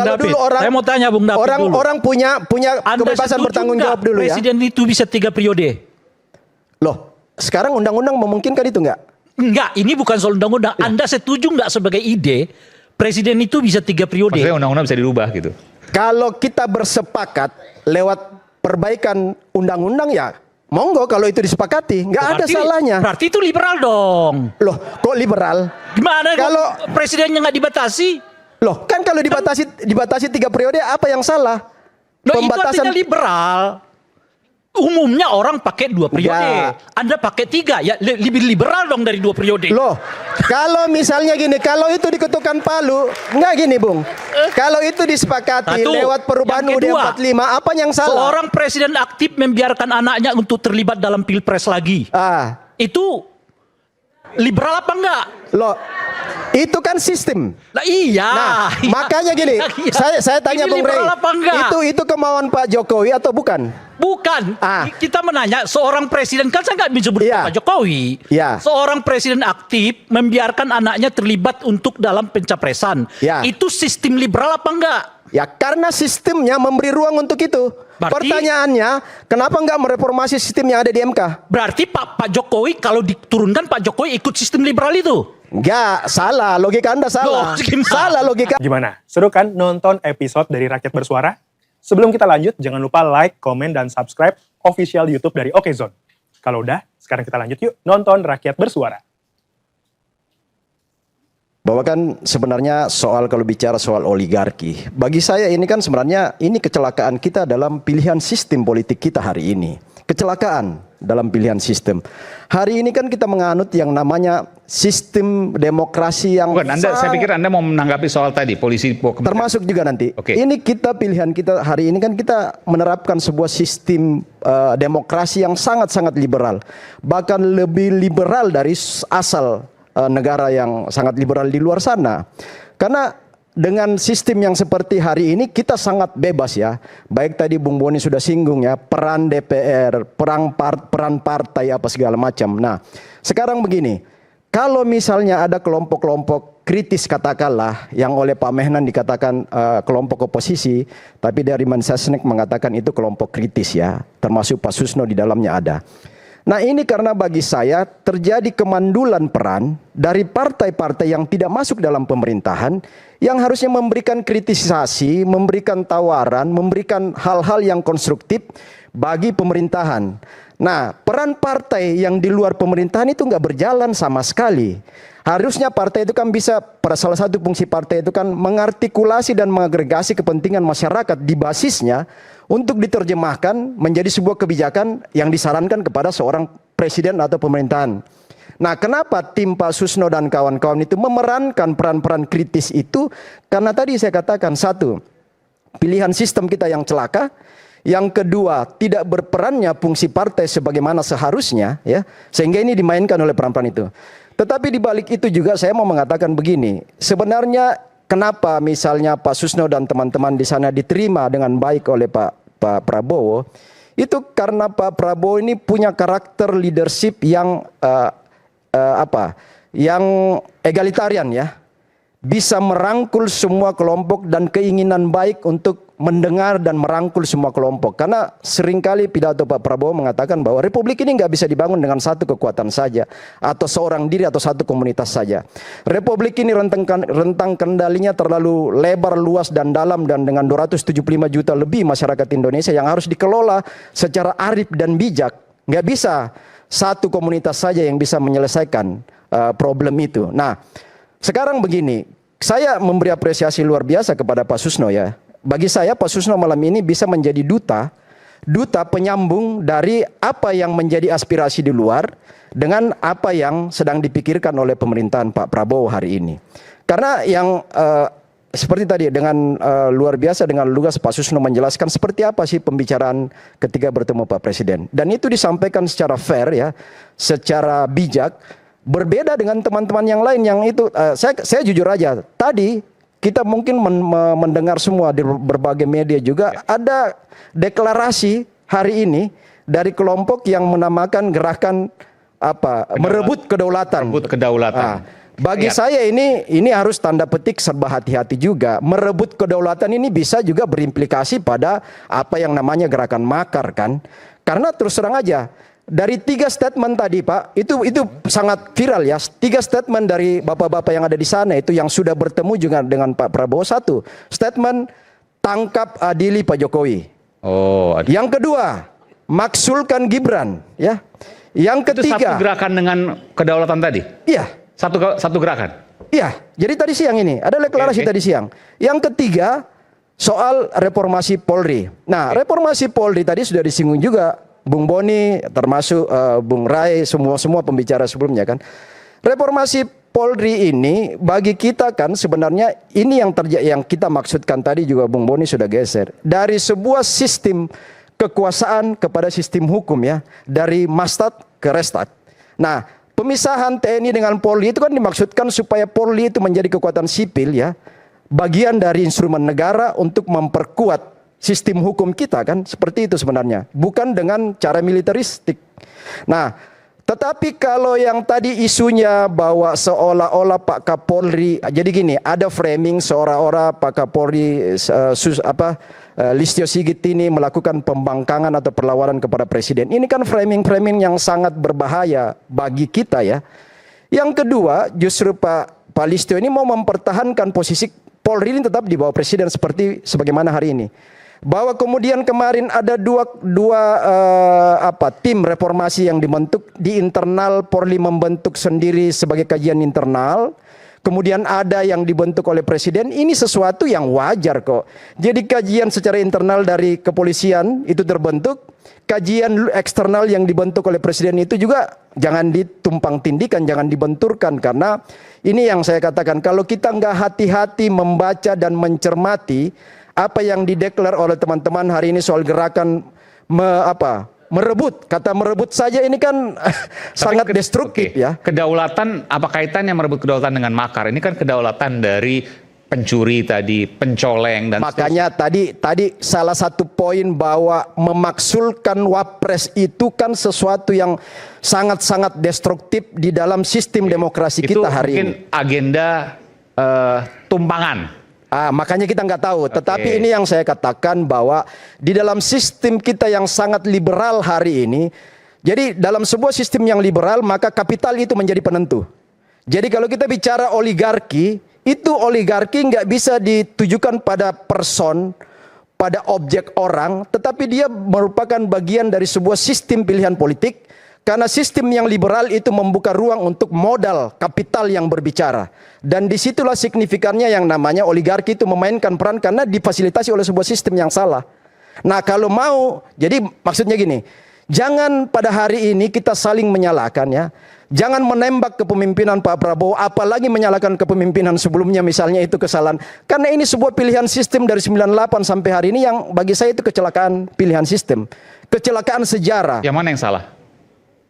Bung Kalau David, dulu orang, saya mau tanya Bung David dulu. orang punya Anda kebebasan setuju bertanggung nggak jawab dulu ya. Presiden itu bisa 3 periode. Loh, sekarang undang-undang memungkinkan itu nggak? Enggak, ini bukan soal undang-undang. Anda setuju nggak sebagai ide presiden itu bisa 3 periode? Maksudnya undang-undang bisa dirubah gitu. Kalau kita bersepakat lewat perbaikan undang-undang ya, monggo kalau itu disepakati, nggak ada salahnya. Berarti itu liberal dong. Loh, kok liberal? Gimana Kalau presidennya nggak dibatasi? Loh, kan kalau dibatasi 3 periode apa yang salah? Loh, itu artinya liberal. Umumnya orang pakai 2 periode. Ya. Anda pakai 3, ya lebih liberal dong dari 2 periode. Loh, kalau misalnya gini, kalau itu diketukan palu, nggak gini Bung. Kalau itu disepakati lewat perubahan UUD 45, apa yang salah? Seorang presiden aktif membiarkan anaknya untuk terlibat dalam pilpres lagi. Itu liberal apa enggak? Loh, itu kan sistem. Lah iya. Nah, makanya gini, saya tanya Bung Rey, itu kemauan Pak Jokowi atau bukan? Bukan. Kita menanya, seorang presiden, kan saya nggak menyebut Pak Jokowi. Seorang presiden aktif membiarkan anaknya terlibat untuk dalam pencapresan. Itu sistem liberal apa enggak? Ya karena sistemnya memberi ruang untuk itu. Pertanyaannya, kenapa nggak mereformasi sistem yang ada di MK? Berarti Pak Jokowi kalau diturunkan Pak Jokowi ikut sistem liberal itu? Enggak, salah. Logika Anda salah. Salah logika. Gimana? Seru kan nonton episode dari Rakyat Bersuara? Sebelum kita lanjut, jangan lupa like, komen, dan subscribe official YouTube dari Okezone. Kalau udah, sekarang kita lanjut yuk nonton Rakyat Bersuara. Bahwa kan sebenarnya kalau bicara soal oligarki, bagi saya ini kan sebenarnya ini kecelakaan kita dalam pilihan sistem politik kita hari ini. Kecelakaan dalam pilihan sistem. Hari ini kan kita menganut yang namanya sistem demokrasi yang saya pikir Anda mau menanggapi soal tadi, polisi termasuk juga nanti. Ini pilihan kita hari ini kan kita menerapkan sebuah sistem demokrasi yang sangat-sangat liberal. Bahkan lebih liberal dari asal negara yang sangat liberal di luar sana. Karena dengan sistem yang seperti hari ini kita sangat bebas ya. Baik tadi Bung Boni sudah singgung ya, peran DPR, peran partai apa segala macam. Nah, sekarang begini, kalau misalnya ada kelompok-kelompok kritis katakanlah yang oleh Pak Mehnan dikatakan kelompok oposisi, tapi dari Mensesnek mengatakan itu kelompok kritis ya, termasuk Pak Susno di dalamnya ada. Nah ini karena bagi saya terjadi kemandulan peran dari partai-partai yang tidak masuk dalam pemerintahan yang harusnya memberikan kritisasi, memberikan tawaran, memberikan hal-hal yang konstruktif bagi pemerintahan. Nah peran partai yang di luar pemerintahan itu nggak berjalan sama sekali. Harusnya partai itu kan bisa, pada salah satu fungsi partai itu kan mengartikulasi dan mengagregasi kepentingan masyarakat di basisnya untuk diterjemahkan menjadi sebuah kebijakan yang disarankan kepada seorang presiden atau pemerintahan. Nah, kenapa tim Pak Susno dan kawan-kawan itu memerankan peran-peran kritis itu? Karena tadi saya katakan, satu, pilihan sistem kita yang celaka. Yang kedua, tidak berperannya fungsi partai sebagaimana seharusnya, ya, sehingga ini dimainkan oleh peran-peran itu. Tetapi di balik itu juga saya mau mengatakan begini, sebenarnya kenapa misalnya Pak Susno dan teman-teman di sana diterima dengan baik oleh Pak Prabowo, itu karena Pak Prabowo ini punya karakter leadership yang yang egalitarian ya, bisa merangkul semua kelompok dan keinginan baik untuk mendengar dan merangkul semua kelompok. Karena seringkali pidato Pak Prabowo mengatakan bahwa republik ini nggak bisa dibangun dengan satu kekuatan saja, atau seorang diri atau satu komunitas saja. Republik ini rentang kendalinya terlalu lebar, luas dan dalam, dan dengan 275 juta lebih masyarakat Indonesia yang harus dikelola secara arif dan bijak. Nggak bisa satu komunitas saja yang bisa menyelesaikan problem itu. Nah, sekarang begini, saya memberi apresiasi luar biasa kepada Pak Susno ya. Bagi saya Pak Susno malam ini bisa menjadi duta penyambung dari apa yang menjadi aspirasi di luar dengan apa yang sedang dipikirkan oleh pemerintahan Pak Prabowo hari ini. Karena yang seperti tadi dengan luar biasa dengan lugas Pak Susno menjelaskan seperti apa sih pembicaraan ketika bertemu Pak Presiden. Dan itu disampaikan secara fair ya, secara bijak. Berbeda dengan teman-teman yang lain yang itu, saya jujur aja, tadi kita mungkin mendengar semua di berbagai media juga ada deklarasi hari ini dari kelompok yang menamakan gerakan merebut kedaulatan. Bagi saya ini harus tanda petik serba hati-hati juga. Merebut kedaulatan ini bisa juga berimplikasi pada apa yang namanya gerakan makar kan. Karena terus terang aja, dari 3 statement tadi Pak, itu sangat viral ya. 3 statement dari bapak-bapak yang ada di sana itu yang sudah bertemu juga dengan Pak Prabowo. 1, statement tangkap adili Pak Jokowi. Yang kedua, maksulkan Gibran ya. Yang ketiga, itu satu gerakan dengan kedaulatan tadi? Iya. Satu gerakan? Iya. Jadi tadi siang ini, ada deklarasi tadi siang. Yang ketiga, soal reformasi Polri. Nah, reformasi Polri tadi sudah disinggung juga Bung Boni, termasuk Bung Rai, semua pembicara sebelumnya kan. Reformasi Polri ini bagi kita kan sebenarnya ini yang kita maksudkan tadi juga Bung Boni sudah geser. Dari sebuah sistem kekuasaan kepada sistem hukum ya, dari Mastad ke Restad. Nah, pemisahan TNI dengan Polri itu kan dimaksudkan supaya Polri itu menjadi kekuatan sipil ya, bagian dari instrumen negara untuk memperkuat sistem hukum kita kan, seperti itu sebenarnya, bukan dengan cara militeristik. Nah, tetapi kalau yang tadi isunya bahwa seolah-olah Pak Kapolri, jadi gini, ada framing seolah-olah Pak Kapolri Listio Sigit ini melakukan pembangkangan atau perlawanan kepada presiden. Ini kan framing-framing yang sangat berbahaya bagi kita ya. Yang kedua, justru Pak Listio ini mau mempertahankan posisi Polri ini tetap di bawah presiden sebagaimana hari ini. Bahwa kemudian kemarin ada dua tim reformasi yang dibentuk di internal Polri, membentuk sendiri sebagai kajian internal. Kemudian ada yang dibentuk oleh presiden, ini sesuatu yang wajar kok. Jadi kajian secara internal dari kepolisian itu terbentuk, kajian eksternal yang dibentuk oleh presiden itu juga jangan ditumpang tindikan, jangan dibenturkan. Karena ini yang saya katakan, kalau kita nggak hati-hati membaca dan mencermati apa yang dideklar oleh teman-teman hari ini soal gerakan merebut, kata merebut saja ini kan sangat destruktif ya. Kedaulatan, apa kaitannya merebut kedaulatan dengan makar? Ini kan kedaulatan dari pencuri tadi, pencoleng dan makanya tadi salah satu poin bahwa memaksulkan wapres itu kan sesuatu yang sangat-sangat destruktif di dalam sistem demokrasi kita hari ini. Itu mungkin agenda tumpangan. Makanya kita nggak tahu. Tetapi ini yang saya katakan bahwa di dalam sistem kita yang sangat liberal hari ini, jadi dalam sebuah sistem yang liberal maka kapital itu menjadi penentu. Jadi kalau kita bicara oligarki, itu oligarki nggak bisa ditujukan pada person, pada objek orang, tetapi dia merupakan bagian dari sebuah sistem pilihan politik. Karena sistem yang liberal itu membuka ruang untuk modal kapital yang berbicara. Dan disitulah signifikannya yang namanya oligarki itu memainkan peran karena difasilitasi oleh sebuah sistem yang salah. Nah kalau mau, jadi maksudnya gini, jangan pada hari ini kita saling menyalahkan ya. Jangan menembak kepemimpinan Pak Prabowo, apalagi menyalahkan kepemimpinan sebelumnya misalnya itu kesalahan. Karena ini sebuah pilihan sistem dari 98 sampai hari ini yang bagi saya itu kecelakaan pilihan sistem. Kecelakaan sejarah. Yang mana yang salah?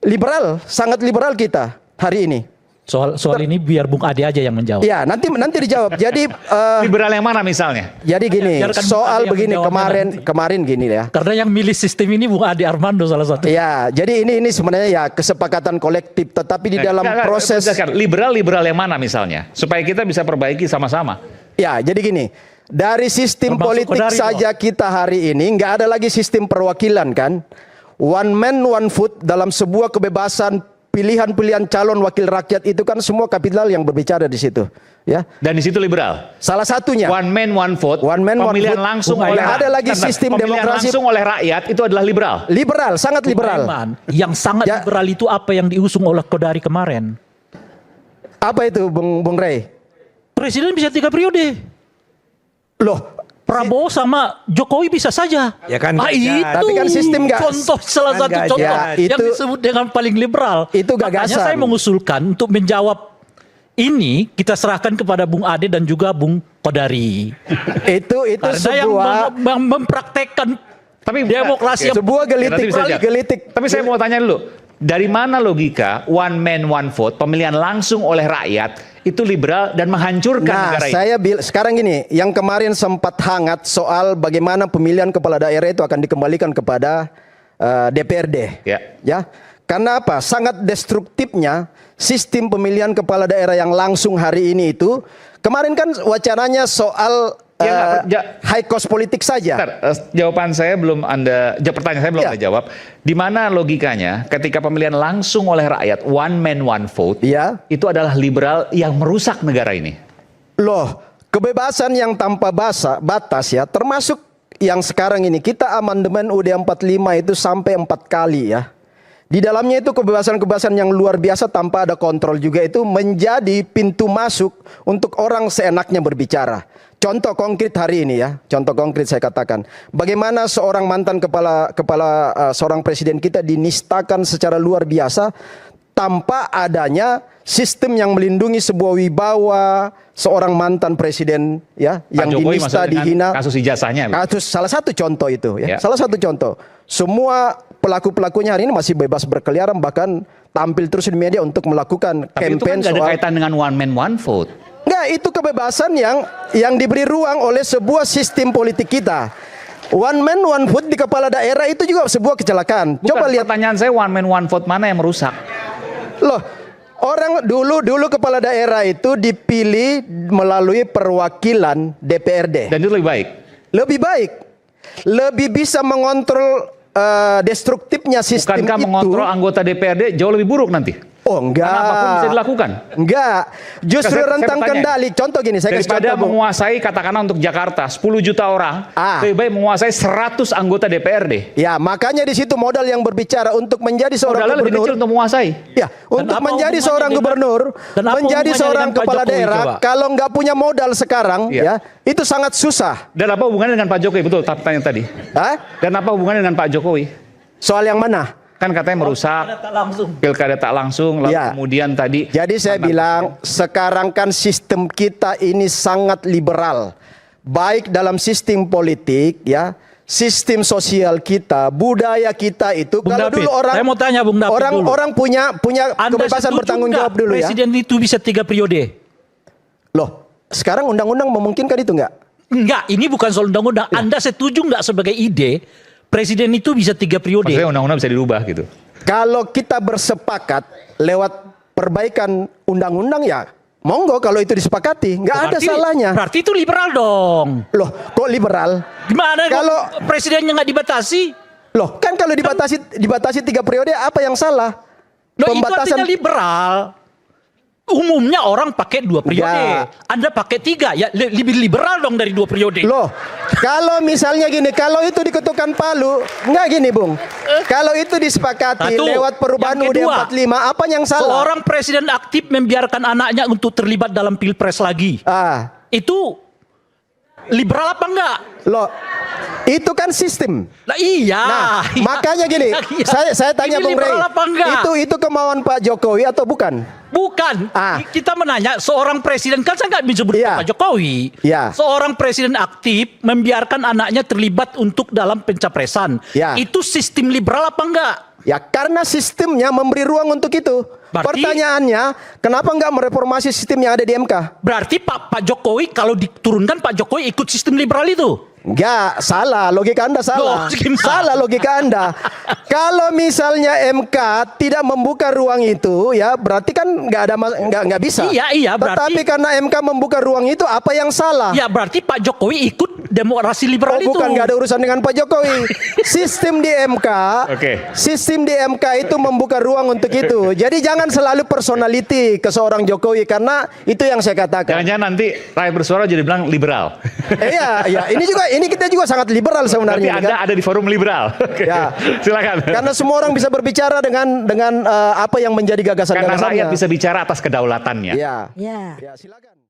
Liberal, sangat liberal kita hari ini. Soal ini biar Bung Ade aja yang menjawab. Ya, nanti dijawab. Jadi liberal yang mana misalnya? Jadi gini, soal begini kemarin gini ya. Karena yang milih sistem ini Bung Ade Armando salah satu. Ya, jadi ini sebenarnya ya kesepakatan kolektif, tetapi di dalam proses liberal yang mana misalnya? Supaya kita bisa perbaiki sama-sama. Ya, jadi gini, dari sistem politik saja kita hari ini nggak ada lagi sistem perwakilan kan. One man one vote dalam sebuah kebebasan pilihan-pilihan calon wakil rakyat itu kan semua kapital yang berbicara di situ, ya. Dan di situ liberal. Salah satunya. One man one vote. Pemilihan langsung oleh ada lagi sistem demokrasi langsung oleh rakyat itu adalah liberal. Liberal, sangat liberal. Yang sangat liberal itu apa yang diusung oleh Kodari kemarin? Apa itu, Bung Ray? Presiden bisa 3 periode. Loh. Prabowo sama Jokowi bisa saja. Ya kan, itu tapi kan sistem contoh salah satu contoh yang disebut dengan paling liberal. Itu gagasan. Makanya saya mengusulkan untuk menjawab ini kita serahkan kepada Bung Ade dan juga Bung Kodari. itu sebuah yang mempraktekkan demokrasi sebuah gelitik. Tapi saya mau tanya dulu, dari mana logika one man one vote, pemilihan langsung oleh rakyat itu liberal dan menghancurkan negara ini? Saya sekarang gini, yang kemarin sempat hangat soal bagaimana pemilihan kepala daerah itu akan dikembalikan kepada DPRD. Ya. Karena apa? Sangat destruktifnya sistem pemilihan kepala daerah yang langsung hari ini itu. Kemarin kan wacananya soal high cost politik saja. Jawaban saya belum pertanyaan saya belum Anda jawab. Di mana logikanya ketika pemilihan langsung oleh rakyat, one man one vote, itu adalah liberal yang merusak negara ini? Loh, kebebasan yang tanpa batas ya, termasuk yang sekarang ini kita amandemen UUD 45 itu sampai 4 kali ya. Di dalamnya itu kebebasan-kebebasan yang luar biasa tanpa ada kontrol juga itu menjadi pintu masuk untuk orang seenaknya berbicara. Contoh konkret hari ini ya, contoh konkret saya katakan. Bagaimana seorang mantan seorang presiden kita dinistakan secara luar biasa tanpa adanya sistem yang melindungi sebuah wibawa seorang mantan presiden ya yang dinista, dihina. Kasus ijazahnya. Kasus salah satu contoh itu ya. Salah satu contoh. Semua pelaku-pelakunya hari ini masih bebas berkeliaran, bahkan tampil terus di media untuk melakukan campaign. Tapi itu kan nggak ada kaitan dengan one man one vote. Enggak, itu kebebasan yang diberi ruang oleh sebuah sistem politik kita. One man one vote di kepala daerah itu juga sebuah kecelakaan. Bukan, coba lihat. Pertanyaan saya, one man one vote mana yang merusak? Loh, orang dulu kepala daerah itu dipilih melalui perwakilan DPRD. Dan itu lebih baik. Lebih baik. Lebih bisa mengontrol destruktifnya sistem. Bukankah itu mengontrol anggota DPRD jauh lebih buruk nanti? Oh enggak. Karena apapun bisa dilakukan. Enggak. Justru rentang kendali. Contoh gini, saya kasih contoh. Daripada menguasai katakanlah untuk Jakarta 10 juta orang, lebih baik menguasai 100 anggota DPRD. Ya, makanya di situ modal yang berbicara untuk menjadi seorang gubernur. Lebih kecil untuk menguasai. Ya, untuk menjadi seorang gubernur, menjadi seorang kepala daerah, kalau nggak punya modal sekarang, ya, itu sangat susah. Dan apa hubungannya dengan Pak Jokowi? Betul, pertanyaan tadi. Dan apa hubungannya dengan Pak Jokowi? Soal yang mana? Kan katanya merusak pilkada tak langsung, lalu kemudian tadi. Jadi saya bilang sekarang kan sistem kita ini sangat liberal, baik dalam sistem politik ya, sistem sosial kita, budaya kita itu. Bung kalau David, dulu orang, saya mau tanya Bung David orang punya kebebasan bertanggung jawab dulu ya. Presiden itu bisa 3 periode. Loh, sekarang undang-undang memungkinkan itu nggak? Enggak, ini bukan soal undang-undang. Anda setuju nggak sebagai ide? Presiden itu bisa 3 periode. Maksudnya undang-undang bisa dirubah gitu. Kalau kita bersepakat lewat perbaikan undang-undang ya monggo kalau itu disepakati. Nggak ada salahnya. Berarti itu liberal dong. Loh, kok liberal? Gimana kalau presidennya nggak dibatasi? Loh, kan kalau dibatasi 3 periode apa yang salah? Loh, itu artinya liberal. Umumnya orang pakai 2 periode. Anda pakai 3, ya lebih liberal dong dari 2 periode. Loh, kalau misalnya gini, kalau itu diketukkan palu, enggak gini Bung. Kalau itu disepakati lewat perubahan UUD 45, apa yang salah? Seorang presiden aktif membiarkan anaknya untuk terlibat dalam pilpres lagi. Itu liberal apa enggak? Loh, itu kan sistem. Lah iya. Nah, makanya gini, saya tanya Bung Rey, itu kemauan Pak Jokowi atau bukan? Bukan. Kita menanya seorang presiden, kan saya nggak menyebut Pak Jokowi. Seorang presiden aktif membiarkan anaknya terlibat untuk dalam pencapresan. Itu sistem liberal apa enggak? Ya karena sistemnya memberi ruang untuk itu. Pertanyaannya, kenapa enggak mereformasi sistem yang ada di MK? Berarti Pak Jokowi kalau diturunkan Pak Jokowi ikut sistem liberal itu? Enggak, salah. Logika Anda salah. Salah logika Anda. Kalau misalnya MK tidak membuka ruang itu, ya berarti kan nggak bisa. Iya. Tetapi karena MK membuka ruang itu, apa yang salah? Ya berarti Pak Jokowi ikut demokrasi liberal itu. Bukan, nggak ada urusan dengan Pak Jokowi. Sistem di MK, sistem di MK itu membuka ruang untuk itu. Jadi jangan selalu personality ke seorang Jokowi, karena itu yang saya katakan. Jangan-jangan nanti rakyat bersuara jadi bilang liberal. Iya. Ini kita juga sangat liberal sebenarnya. Berarti Anda ada di forum liberal. Ya. Silakan. Karena semua orang bisa berbicara dengan apa yang menjadi gagasan-gagasannya. Karena rakyat bisa bicara atas kedaulatannya. Ya, silakan.